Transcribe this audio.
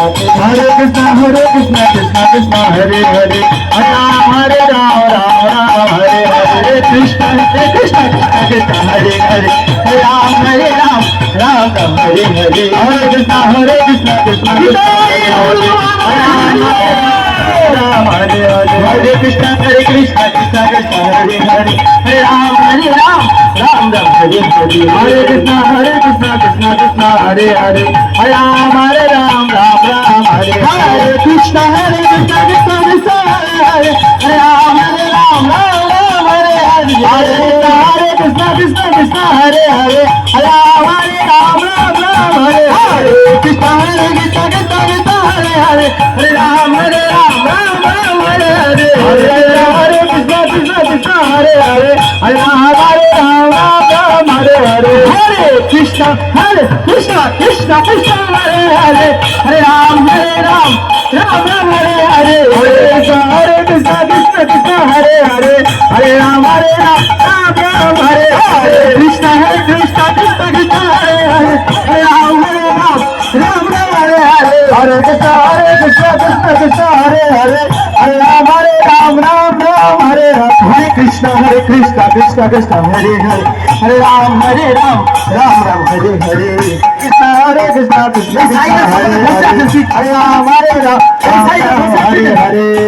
Hare Krishna Krishna Krishna Hare Hare Hare Ram Hare Hare Krishna Krishna Krishna Hare Hare Ram Ram Hare Hare Hare Krishna Krishna Krishna Hare Ram Hare Hare Hare Krishna Krishna Krishna Hare Hare Ram Ram Hare Hare Hare Krishna Krishna Krishna Hare Hare Ram Ram Hare Hare Krishna Krishna Krishna Hare Ram Ram Hare Hare Hare Krishna Krishna Krishna Hare Hare Ram Ram Hare Hare Krishna Krishna Krishna Hare Hare Ram Hare Hare Hare Krishna Krishna Krishna Hare Hare Ram Hare Hare Hare Krishna Krishna Krishna Hare Hare Ram Ram Hare Hare Hare Krishna Krishna Krishna Hare Hare Ram Ram Hare Hare Krishna Krishna Krishna Hare Hare Ram Ram Hare Hare Hare Krishna Krishna Hare Hare Ram Ram Hare Hare Hare Krishna Krishna Krishna Hare Hare Ram Ram Hare Hare Krishna Krishna Krishna Hare Hare Ram Ram Hare Hare